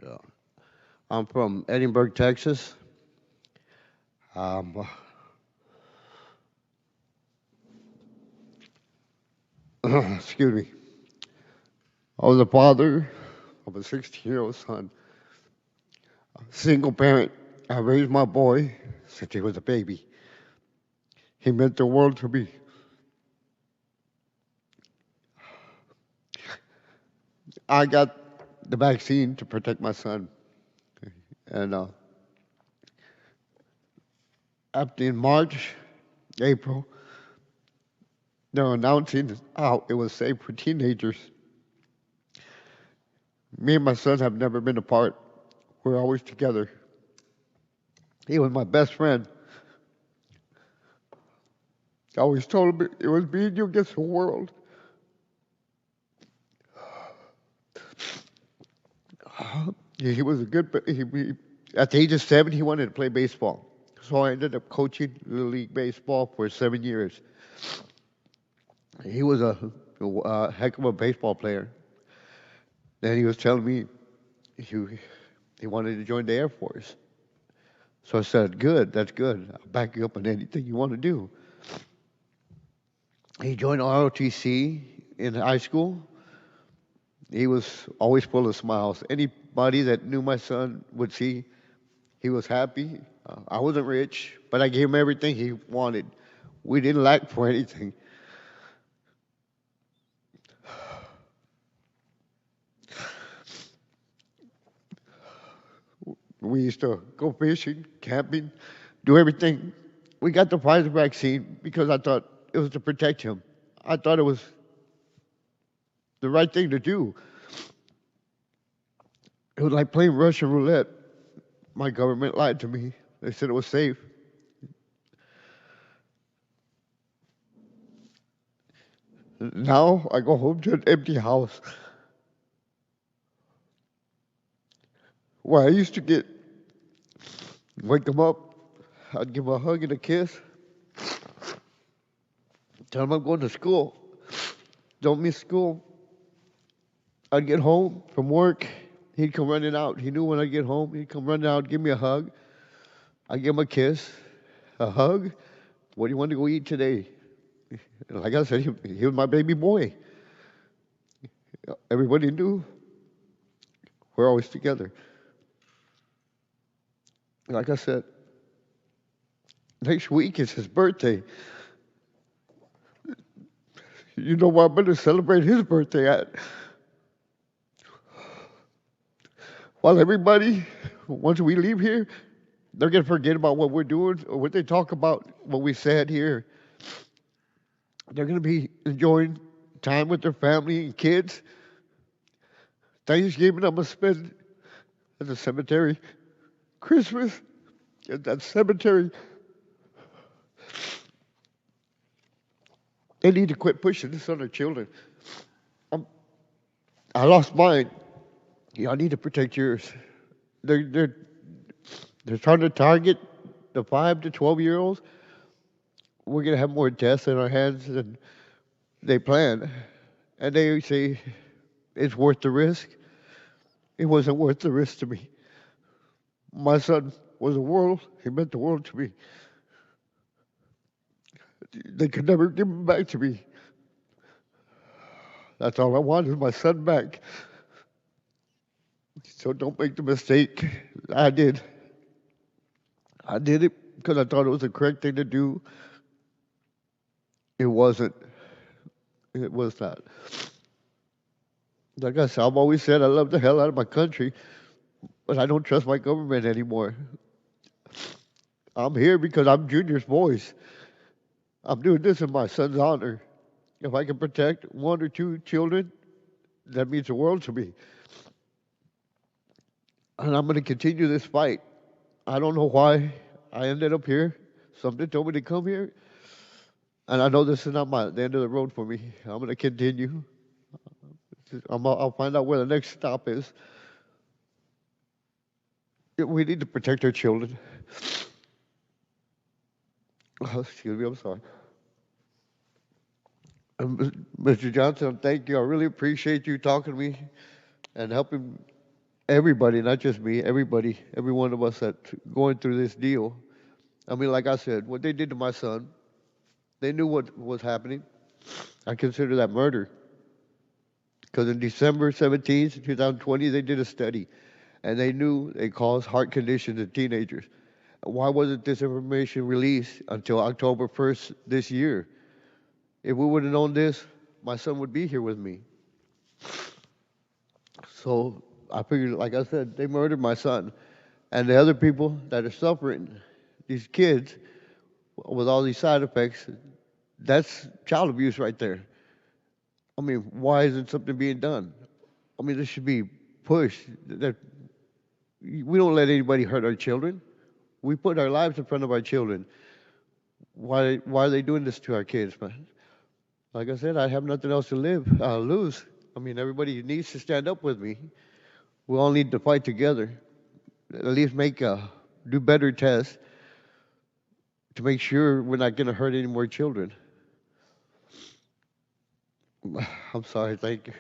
Yeah. I'm from Edinburgh, Texas. Um, excuse me. I was a father of a 16-year-old son, single parent. I raised my boy since he was a baby. He meant the world to me. I got the vaccine to protect my son, and after in March, April, they're announcing how it was safe for teenagers. Me and my son have never been apart. We're always together. He was my best friend. I always told him it was me and you against the world. He was a good. At the age of 7, he wanted to play baseball. So I ended up coaching Little League Baseball for 7 years. He was a heck of a baseball player. Then he was telling me he, he wanted to join the Air Force. So I said, good, that's good. I'll back you up on anything you want to do. He joined ROTC in high school. He was always full of smiles. Anybody that knew my son would see he was happy. I wasn't rich, but I gave him everything he wanted. We didn't lack for anything. We used to go fishing, camping, do everything. We got the Pfizer vaccine because I thought it was to protect him. I thought it was the right thing to do. It was like playing Russian roulette. My government lied to me. They said it was safe. Now I go home to an empty house where I used to wake him up, I'd give him a hug and a kiss, tell him I'm going to school. Don't miss school. I'd get home from work. He'd come running out. He knew when I'd get home. He'd come running out, give me a hug. I'd give him a kiss, a hug. What do you want to go eat today? Like I said, he was my baby boy. Everybody knew we're always together. Like I said, next week is his birthday. You know where I'm going to celebrate his birthday at? While everybody, once we leave here, they're going to forget about what we're doing or what they talk about, what we said here. They're going to be enjoying time with their family and kids. Thanksgiving, I'm going to spend at the cemetery. Christmas at that cemetery. They need to quit pushing this on their children. I'm, I lost mine. Y'all need to protect yours. They're, they're, they're trying to target the 5 to 12-year-olds. We're going to have more deaths in our hands than they plan. And they say it's worth the risk. It wasn't worth the risk to me. My son was the world. He meant the world to me. They could never give him back to me. That's all I want is my son back. So don't make the mistake I did. I did it because I thought it was the correct thing to do. It wasn't. It was not. Like I said, I've always said I love the hell out of my country, but I don't trust my government anymore. I'm here because I'm Junior's voice. I'm doing this in my son's honor. If I can protect one or two children, that means the world to me. And I'm going to continue this fight. I don't know why I ended up here. Something told me to come here. And I know this is not the end of the road for me. I'm going to continue. I'll find out where the next stop is. We need to protect our children. Oh, excuse me, I'm sorry. Mr. Johnson, thank you. I really appreciate you talking to me and helping everybody, not just me, everybody, every one of us that's going through this deal. I mean, like I said, what they did to my son, they knew what was happening. I consider that murder. Because in December 17th, 2020, they did a study, and they knew it caused heart conditions in teenagers. Why wasn't this information released until October 1st this year? If we would have known this, my son would be here with me. So I figured, like I said, they murdered my son. And the other people that are suffering, these kids with all these side effects, that's child abuse right there. I mean, why isn't something being done? I mean, this should be pushed. That we don't let anybody hurt our children. We put our lives in front of our children. Why are they doing this to our kids, man? Like I said, I have nothing else to lose. I mean, everybody needs to stand up with me. We all need to fight together. At least do better tests to make sure we're not going to hurt any more children. I'm sorry. Thank you.